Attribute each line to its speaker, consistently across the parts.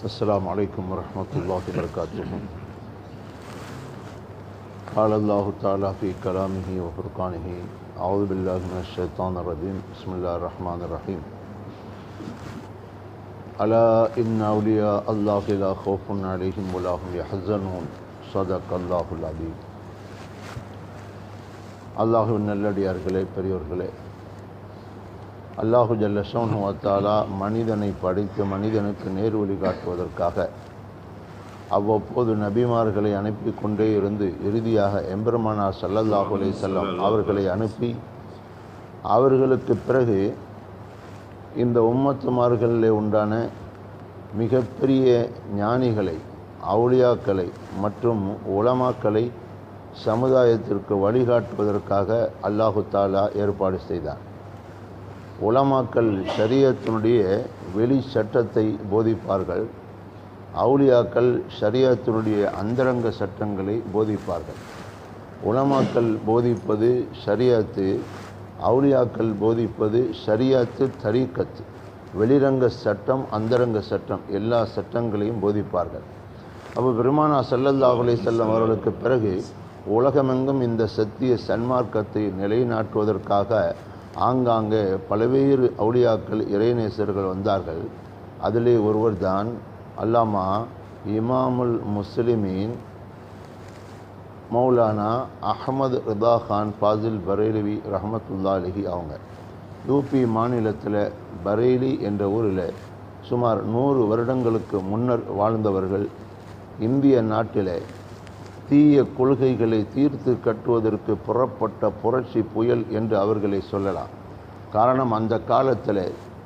Speaker 1: السلام عليكم ورحمة الله وبركاته. قال الله تعالى في كلامه وفرقانه: أعوذ بالله من الشيطان الرجيم. بسم الله الرحمن الرحيم. ألا إن أولياء الله لا خوف عليهم ولا هم يحزنون. صدق الله العظيم. அல்லாஹுவின் நல்லடியார்களே, பெரியோர்களே, அல்லாஹு ஜல்ல ஷானஹு வ தஆலா மனிதனை படைத்து மனிதனுக்கு நேர் வழி காட்டுவதற்காக அவ்வப்போது நபிமார்களை அனுப்பி கொண்டே இருந்து இறுதியாக எம்பெருமானார் ஸல்லல்லாஹு அலைஹி வஸல்லம் அவர்களை அனுப்பி அவர்களுக்கு பிறகு இந்த உம்மத்துமார்களிலே உண்டான மிகப்பெரிய ஞானிகளை, அவுலியாக்களை மற்றும் உலமாக்களை சமுதாயத்திற்கு வழிகாட்டுவதற்காக அல்லாஹு தஆலா ஏற்பாடு செய்தார். உலமாக்கள் ஷரியத்தினுடைய வெளி சட்டத்தை போதிப்பார்கள், அவுலியாக்கள் ஷரியத்தினுடைய அந்தரங்க சட்டங்களை போதிப்பார்கள். உலமாக்கள் போதிப்பது ஷரியத்து, அவுலியாக்கள் போதிப்பது ஷரியத்து தரீக்கத்து, வெளிரங்க சட்டம், அந்தரங்க சட்டம், எல்லா சட்டங்களையும் போதிப்பார்கள். அப்போ பெருமானார் ஸல்லல்லாஹு அலைஹி வஸல்லம் அவர்களுக்கு பிறகு உலகமெங்கும் இந்த சத்திய சன்மார்க்கத்தை நிலைநாட்டுவதற்காக ஆங்காங்கே பல்வேறு அவுலியாக்கள், இறைநேசர்கள் வந்தார்கள். அதிலே ஒருவர் தான் அல்லாமா இமாமுல் முஸ்லிமீன் மௌலானா அஹமது ரிதா கான் ஃபாசில் பரேலவி ரஹமத்துல்லாஹி அலைஹி. அவங்க யூபி மாநிலத்தில் பரேலி என்ற ஊரில் சுமார் 100 வருடங்களுக்கு முன்னர் வாழ்ந்தவர்கள். இந்திய நாட்டில் தீய கொள்கைகளை தீர்த்து கட்டுவதற்கு புறப்பட்ட புரட்சி புயல் என்று அவர்களை சொல்லலாம். காரணம், அந்த காலத்தில்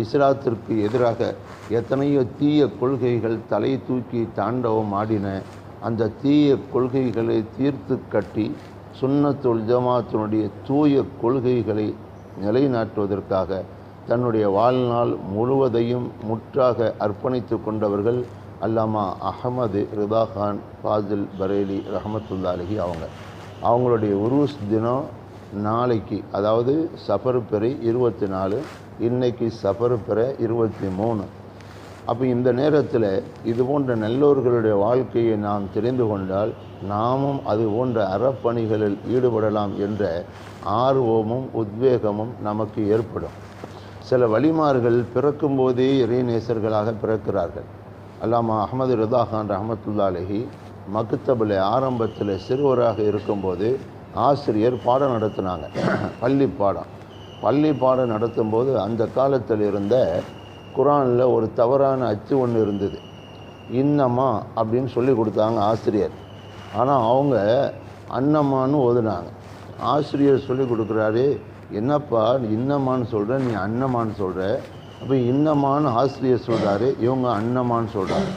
Speaker 1: இஸ்லாத்திற்கு எதிராக எத்தனையோ தீய கொள்கைகள் தலை தூக்கி தாண்டவம் ஆடின. அந்த தீய கொள்கைகளை தீர்த்து கட்டி சுன்னத்துல் ஜமாத்தினுடைய தூய கொள்கைகளை நிலைநாட்டுவதற்காக தன்னுடைய வாழ்நாள் முழுவதையும் முற்றாக அர்ப்பணித்து கொண்டவர்கள் அல்லாமா அஹமது ரிதா கான் ஃபாசில் பரேலி ரஹமத்துல்லாஹி அலைஹி. அவங்களுடைய உருஸ் தினம் நாளைக்கு, அதாவது சஃபர் பிறை 24, இன்னைக்கு சஃபர் பிறை 23. அப்போ இந்த நேரத்தில் இது போன்ற நல்லோர்களுடைய வாழ்க்கையை நாம் தெரிந்து கொண்டால் நாமும் அது போன்ற அறப்பணிகளில் ஈடுபடலாம் என்ற ஆர்வமும் உத்வேகமும் நமக்கு ஏற்படும். சில வலிமார்கள் பிறக்கும்போதே இறைநேசர்களாக பிறக்கிறார்கள். அல்லாமா அஹமது ரிதா கான் ரஹமத்துல்லாஹி அலைஹி மக்தபில் ஆரம்பத்தில் சிறுவராக இருக்கும்போது ஆசிரியர் பாடம் நடத்தினாங்க, பள்ளி பாடம் நடத்தும்போது அந்த காலத்தில் இருந்த குரானில் ஒரு தவறான அச்சு ஒன்று இருந்தது. இன்னமா அப்படின்னு சொல்லி கொடுத்தாங்க ஆசிரியர். ஆனால் அவங்க அன்னமான்னு ஓதுனாங்க. ஆசிரியர் சொல்லி கொடுக்குறாரு, என்னப்பா இன்னமான்னு சொல்கிற, நீ அன்னமான்னு சொல்கிற. அப்போ இன்னமான்னு ஆசிரியர் சொல்கிறாரு, இவங்க அன்னமான்னு சொல்கிறாரு.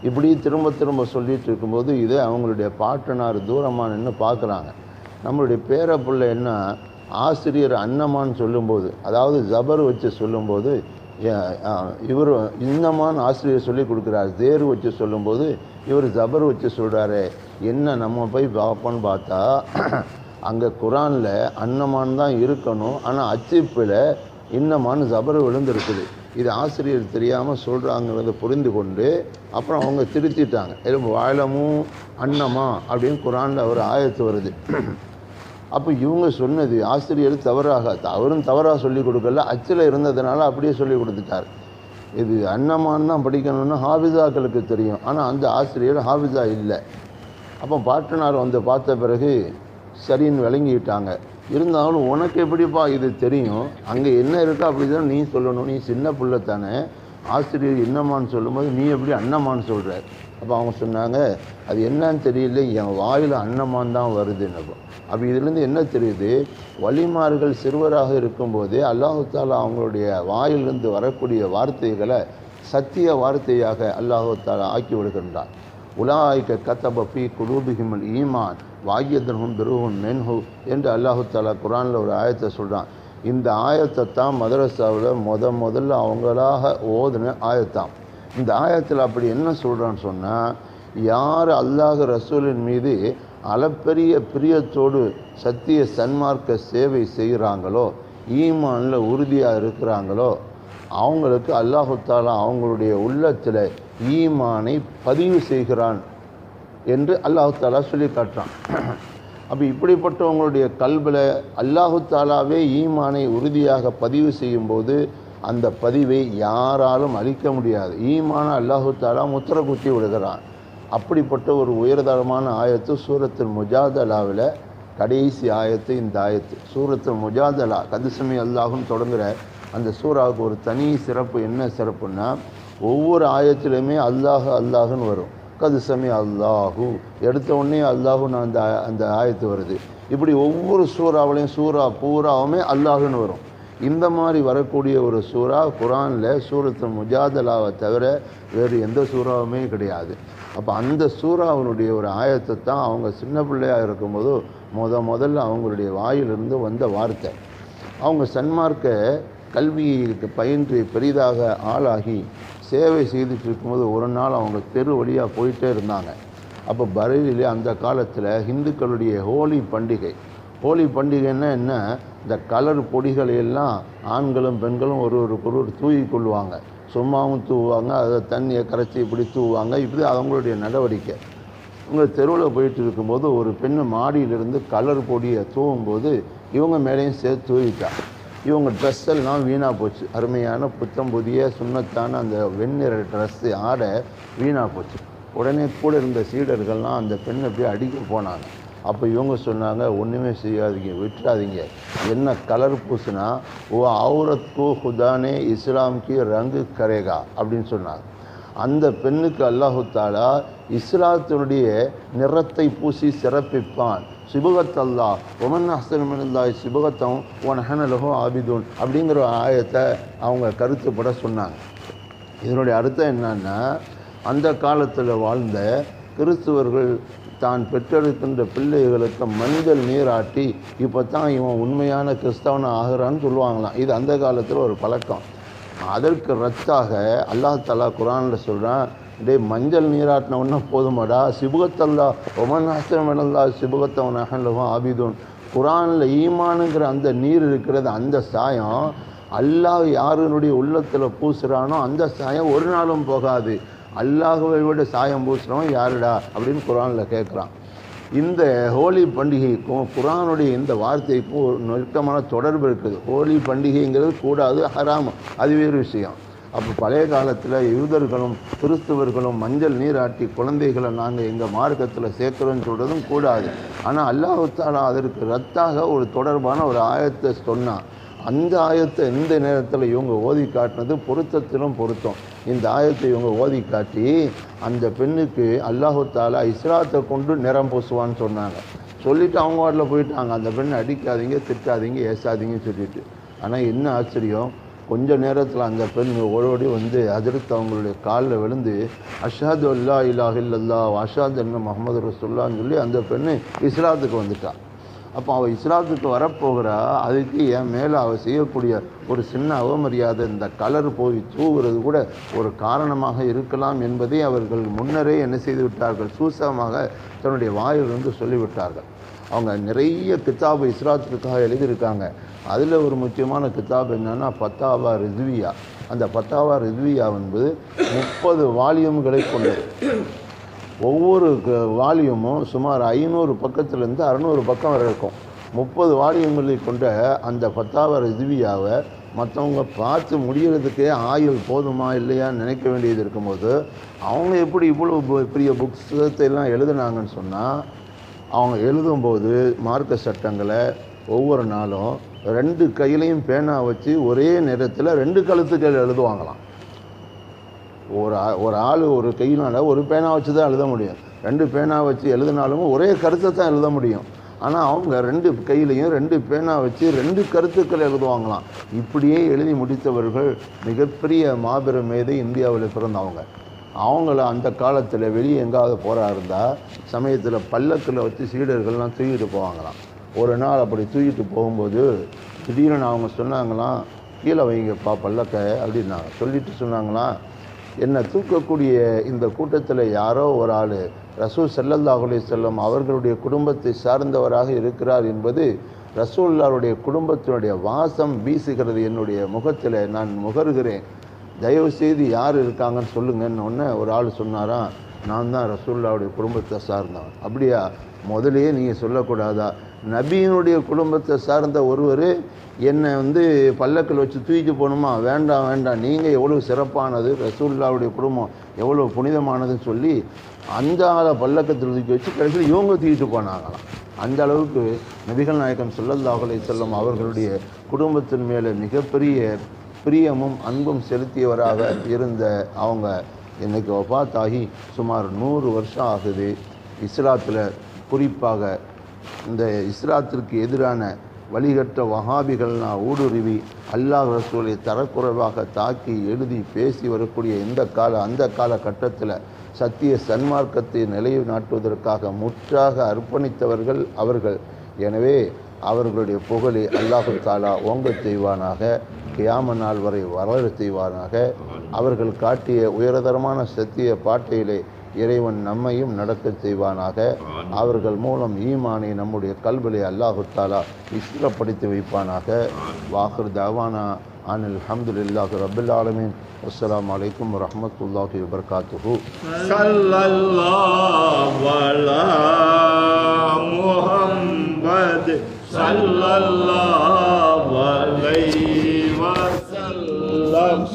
Speaker 1: இப்படி திரும்ப திரும்ப சொல்லிட்டு இருக்கும்போது இதை அவங்களுடைய பாட்டனார் தூரமாக நின்று பார்க்குறாங்க. நம்மளுடைய பேரப்புள்ள என்ன, ஆசிரியர் அன்னமான்னு சொல்லும்போது, அதாவது ஜபர் வச்சு சொல்லும்போது இவர் இன்னமான்னு ஆசிரியர் சொல்லி கொடுக்குறாரு, தேர் வச்சு சொல்லும்போது இவர் ஜபர் வச்சு சொல்கிறாரு. என்ன நம்ம போய் பார்ப்போன்னு பார்த்தா அங்கே குரானில் அன்னமான் தான் இருக்கணும், ஆனால் அச்சிப்பில் இன்னமான்னு ஜபர் விழுந்திருக்குது. இது ஆசிரியர் தெரியாமல் சொல்கிறாங்கிறத புரிந்து கொண்டு அப்புறம் அவங்க திருத்திட்டாங்க. வாயிலமும் அன்னமா அப்படின்னு குரானில் ஒரு ஆயத்து வருது. அப்போ இவங்க சொன்னது ஆசிரியர் அவரும் தவறாக சொல்லி கொடுக்கல, அச்சில் இருந்ததுனால அப்படியே சொல்லி கொடுத்துட்டார். இது அன்னமான் தான் படிக்கணும்னு ஹாஃபிஸாக்களுக்கு தெரியும், ஆனால் அந்த ஆசிரியர் ஹாஃபிஸா இல்லை. அப்போ பாட்டனார் வந்து பார்த்த பிறகு சரின்னு விளங்கிட்டாங்க. இருந்தாலும் உனக்கு எப்படிப்பா இது தெரியும், அங்கே என்ன இருக்கோ அப்படி தான் நீ சொல்லணும், நீ சின்ன பிள்ளை தானே, ஆசிரியர் என்னமான்னு சொல்லும்போது நீ எப்படி அன்னமான்னு சொல்கிற. அப்போ அவங்க சொன்னாங்க, அது என்னன்னு தெரியல, என் வாயில் அன்னமான் தான் வருதுன்னு. அப்போ இதுலேருந்து என்ன தெரியுது, வலிமார்கள் சிறுவராக இருக்கும்போதே அல்லாஹு தாலா அவங்களுடைய வாயிலிருந்து வரக்கூடிய வார்த்தைகளை சத்திய வார்த்தையாக அல்லாஹு தாலா ஆக்கி விடுகின்றான். உலாய்க்க கத்தப ஃபீ குலூபிஹிமுல் ஈமான் வாய்யதன்ஹும் பிருஹும் மென்ஹு என்று அல்லாஹு தாலா குரானில் ஒரு ஆயத்தை சொல்கிறான். இந்த ஆயத்தை தான் மதரசாவில் முதல்ல அவங்களாக ஓதுன ஆயத்தான். இந்த ஆயத்தில் அப்படி என்ன சொல்கிறான்னு சொன்னால், யார் அல்லாஹ் ரசூலின் மீது அளப்பெரிய பிரியத்தோடு சத்திய சன்மார்க்க சேவை செய்கிறாங்களோ, ஈமானில் உறுதியாக இருக்கிறாங்களோ, அவங்களுக்கு அல்லாஹு தாலா அவங்களுடைய உள்ளத்தில் ஈமானை பதிவு செய்கிறான் என்று அல்லாஹு தாலா சொல்லி காட்டுறான். அப்போ இப்படிப்பட்டவங்களுடைய கல்பில் அல்லாஹு தாலாவே ஈமானை உறுதியாக பதிவு செய்யும்போது அந்த பதிவை யாராலும் அழிக்க முடியாது. ஈமான அல்லாஹு தாலா முத்திர குத்தி விடுகிறான். அப்படிப்பட்ட ஒரு உயர்தரமான ஆயத்து சூரத்துல் முஜாதலாவில் கடைசி ஆயத்து இந்த ஆயத்து. சூரத்துல் முஜாதலா கதுசமி அல்லாஹுன்னு தொடங்குகிற அந்த சூறாவுக்கு ஒரு தனி சிறப்பு. என்ன சிறப்புன்னா, ஒவ்வொரு ஆயத்திலுமே அல்லாஹ் அல்லாஹுன்னு வரும். கதுசமி அல்லாஹு எடுத்த உடனே அல்லாஹுன்னு அந்த ஆயத்து வருது. இப்படி ஒவ்வொரு சூறாவிலையும் சூறா பூராவுமே அல்லாஹுன்னு வரும். இந்த மாதிரி வரக்கூடிய ஒரு சூறா குரானில் சூரத்துல் முஜாதலாவை தவிர வேறு எந்த சூறாவுமே கிடையாது. அப்போ அந்த சூறாவினுடைய ஒரு ஆயத்தை தான் அவங்க சின்ன பிள்ளையாக இருக்கும்போது முதல்ல அவங்களுடைய வாயிலிருந்து வந்த வார்த்தை. அவங்க சன்மார்க்க கல்விக்கு பயின்று பெரிதாக ஆளாகி சேவை செய்துட்டு இருக்கும்போது ஒரு நாள் அவங்க தெரு வழியாக போயிட்டே இருந்தாங்க. அப்போ பரேலியிலே அந்த காலத்தில் இந்துக்களுடைய ஹோலி பண்டிகைன்னா என்ன, இந்த கலர் பொடிகளை எல்லாம் ஆண்களும் பெண்களும் ஒருவருக்கொரு தூவி கொள்வாங்க. சும்மாவும் தூவுவாங்க, அதை தண்ணியை கரைச்சி இப்படி தூவுவாங்க. இப்படி அவங்களுடைய நடவடிக்கை. இவங்க தெருவில் போயிட்டு இருக்கும்போது ஒரு பெண்ணு மாடியிலிருந்து கலர் பொடியை தூவும்போது இவங்க மேலேயும் சேர்த்து தூவிட்டா. இவங்க ட்ரெஸ் எல்லாம் வீணாக போச்சு. அருமையான புத்தம் புதிய சுண்ணத்தான அந்த வெண்ணிற ட்ரெஸ்ஸு ஆடை வீணாக போச்சு. உடனே கூட இருந்த சீடர்கள்லாம் அந்த பெண்ணை போய் அடிக்க போனாங்க. அப்போ இவங்க சொன்னாங்க, ஒன்றுமே செய்யாதீங்க, விட்டுறாதீங்க. என்ன கலர் பூசுனா ஓ அவுரத்கோ ஹுதானே இஸ்லாம்க்கு ரங்கு கரேகா அப்படின்னு சொன்னாங்க. அந்த பெண்ணுக்கு அல்லாஹு தாலா இஸ்லாத்தினுடைய நிறத்தை பூசி சிறப்பிப்பான். சிபுகத் அல்லா ஒமன் அஹ்சனுல்லாஹி சிபுகத்தம் ஒனஹனலஹு ஆபிதூன் அப்படிங்கிற ஆயத்தை அவங்க கருத்துப்பட சொன்னாங்க. இதனுடைய அர்த்தம் என்னன்னா, அந்த காலத்தில் வாழ்ந்த கிறிஸ்துவர்கள் தான் பெற்றெடுக்கின்ற பிள்ளைகளுக்கு மஞ்சள் நீராட்டி இப்போ தான் இவன் உண்மையான கிறிஸ்தவனை ஆகிறான்னு சொல்லுவாங்களாம். இது அந்த காலத்தில் ஒரு பழக்கம். அதற்கு ரத்தாக அல்லாஹ் தஆலா குரானில் சொல்கிறான், டே மஞ்சள் நீராட்டின ஒன்றா போதுமாடா, சிபுகத்தல்லா ஒமன் ஹஸ்தமல்லா சிபுகத்தவன் அஹன்லஹு ஆபிதூன். குரானில் ஈமானுங்கிற அந்த நீர் இருக்கிறது, அந்த சாயம் அல்லாஹ் யாருனுடைய உள்ளத்தில் பூசுகிறானோ அந்த சாயம் ஒரு நாளும் போகாது. அல்லாஹுவை விட சாயம் பூசுகிறவன் யாருடா அப்படின்னு குரானில் கேட்குறான். இந்த ஹோலி பண்டிகைக்கும் குரானுடைய இந்த வார்த்தைக்கும் ஒரு நெருக்கமான தொடர்பு இருக்குது. ஹோலி பண்டிகைங்கிறது கூடாது, ஹராம், அது வேறு விஷயம். அப்போ பழைய காலத்தில் யூதர்களும் கிறிஸ்துவர்களும் மஞ்சள் நீராட்டி குழந்தைகளை நாங்கள் எங்கள் மார்க்கத்தில் சேர்க்குறோன்னு சொல்கிறதும் கூடாது. ஆனால் அல்லாஹ் தஆலா அதற்கு ரத்தாக ஒரு தொடர்பான ஒரு ஆயத்தை சொன்னான். அந்த ஆயத்தை இந்த நேரத்தில் இவங்க ஓதி காட்டினது பொருத்தத்திலும் பொருத்தம். இந்த ஆயத்தை இவங்க ஓதி காட்டி அந்த பெண்ணுக்கு அல்லாஹு தஆலா இஸ்லாத்தை கொண்டு நிறம் பூசுவான்னு சொன்னாங்க. சொல்லிவிட்டு அவங்க வாட்டில் போயிட்டாங்க. அந்த பெண்ணை அடிக்காதீங்க, திட்டாதீங்க, ஏசாதீங்கன்னு சொல்லிட்டு. ஆனால் என்ன ஆச்சரியம், கொஞ்ச நேரத்தில் அந்த பெண் ஓடோடி வந்து ஹஜ்ரத் அவங்களுடைய காலில் விழுந்து அஷ்ஹது அல்லா இலாஹ இல்லல்லாஹ் அஷ்ஹது அன்ன முஹம்மது ரசூலுல்லாஹ்னு சொல்லி அந்த பெண்ணு இஸ்லாத்துக்கு வந்துட்டாள். அப்போ அவள் இஸ்லாத்துக்கு வரப்போகிறா. அதுக்கு என் மேலே அவள் செய்யக்கூடிய ஒரு சின்ன அவமரியாதை, இந்த கலர் போய் தூவுறது கூட ஒரு காரணமாக இருக்கலாம் என்பதை அவர்கள் முன்னரே என்ன செய்து விட்டார்கள், சூசகமாக தன்னுடைய வாயிலிருந்து சொல்லிவிட்டார்கள். அவங்க நிறைய கித்தாபு இஸ்லாத்துக்காக எழுதியிருக்காங்க. அதில் ஒரு முக்கியமான கித்தாப் என்னென்னா ஃபத்தாவா ரிஸ்வியா. அந்த ஃபத்தாவா ரிஸ்வியா என்பது 30 வால்யூம்களை கொண்டது. ஒவ்வொரு வால்யூமும் சுமார் 500 பக்கத்துலேருந்து 600 பக்கம் வரை இருக்கும். 30 வால்யூம்களை கொண்ட அந்த ஃபத்தாவா ரிஸ்வியாவை மற்றவங்க பார்த்து முடிகிறதுக்கே ஆயுள் போதுமா இல்லையான்னு நினைக்க வேண்டியது இருக்கும்போது அவங்க எப்படி இவ்வளோ பெரிய புக்ஸத்தை எல்லாம் எழுதுனாங்கன்னு சொன்னால், அவங்க எழுதும்போது மார்க்க சட்டங்களை ஒவ்வொரு நாளும் 2 கையிலையும் பேனா வச்சு ஒரே நேரத்தில் 2 கழுத்துக்கள் எழுதுவாங்களாம். ஒரு ஆள் ஒரு கையினால் ஒரு பேனா வச்சு தான் எழுத முடியும். 2 பேனா வச்சு எழுதினாலும் ஒரே கருத்தை தான் எழுத முடியும். ஆனால் அவங்க 2 கையிலையும் 2 பேனா வச்சு 2 கருத்துக்கள் எழுதுவாங்களாம். இப்படியே எழுதி முடித்தவர்கள் மிகப்பெரிய மாபெரும் மேதை இந்தியாவில் பிறந்தவங்க. அவங்கள அந்த காலத்தில் வெளியே எங்காவது போகிறா இருந்தால் சமயத்தில் பல்லக்கில் வச்சு சீடர்கள்லாம் தூக்கிட்டு போவாங்களாம். ஒரு நாள் அப்படி தூக்கிட்டு போகும்போது திடீர்னு அவங்க சொன்னாங்களாம், கீழே வைங்கப்பா பல்லக்க அப்படின்னாங்க. சொல்லிட்டு சொன்னாங்களாம், என்னை தூக்கக்கூடிய இந்த கூட்டத்தில் யாரோ ஒரு ஆள் ரசூல் ஸல்லல்லாஹு அலைஹி வஸல்லம் அவர்களுடைய குடும்பத்தை சார்ந்தவராக இருக்கிறார் என்பது ரசூலுல்லாஹ்வுடைய குடும்பத்தினுடைய வாசம் வீசுகிறது என்னுடைய முகத்தில், நான் முகர்கிறேன். தயவு செய்து யார் இருக்காங்கன்னு சொல்லுங்கன்னு ஒன்று ஒரு ஆள் சொன்னாராம், நான் தான் ரசூலுல்லாவுடைய குடும்பத்தை சார்ந்தவன். அப்படியா, முதலையே நீங்கள் சொல்லக்கூடாதா? நபியினுடைய குடும்பத்தை சார்ந்த ஒருவர் என்னை பல்லக்கில் வச்சு தூக்கிட்டு போகணுமா? வேண்டாம் வேண்டாம், நீங்கள் எவ்வளோ சிறப்பானது, ரசூலுல்லாவுடைய குடும்பம் எவ்வளோ புனிதமானதுன்னு சொல்லி அந்த ஆளை பல்லக்கத்தில் தூக்கி வச்சு கடைசியில் இவங்க தூக்கிட்டு போனாங்களாம். அந்த அளவுக்கு நபிகள் நாயகம் ஸல்லல்லாஹு அலைஹி வஸல்லம் அவர்களுடைய குடும்பத்தின் மேலே மிகப்பெரிய பிரியமும் அன்பும் செலுத்தியவராக இருந்த அவங்க இன்றைக்கி வஃபாத்தாகி சுமார் 100 வருஷம் ஆகுது. இஸ்லாத்தில் குறிப்பாக இந்த இஸ்லாத்திற்கு எதிரான வழிகட்ட வஹாபிகள்லாம் ஊடுருவி அல்லாஹ் ரசூலை தரக்குறைவாக தாக்கி எழுதி பேசி வரக்கூடிய அந்த காலகட்டத்தில் சத்திய சன்மார்க்கத்தை நிலைநாட்டுவதற்காக முற்றாக அர்ப்பணித்தவர்கள் அவர்கள். எனவே அவர்களுடைய புகழை அல்லாஹு தாலா ஓங்க செய்வானாக, கியாம நாள் வரை வளர செய்வானாக. அவர்கள் காட்டிய உயர்தரமான சத்திய பாட்டையிலே இறைவன் நம்மையும் நடக்க செய்வானாக. அவர்கள் மூலம் ஈமானை நம்முடைய கல்விலை அல்லாஹு தாலா இஸ்ரப்படுத்தி வைப்பானாக. வாஹிர் தாவானா அனில் அல்ஹம்துலில்லாஹி ரப்பில் ஆலமீன். அஸ்ஸலாமு அலைக்கும் வரஹ்மத்துல்லாஹி வபரகாத்துஹு.
Speaker 2: ஸல்லல்லாஹு அலா முஹம்மத் ஸல்லல்லாஹு அலைஹி வஸல்லம்.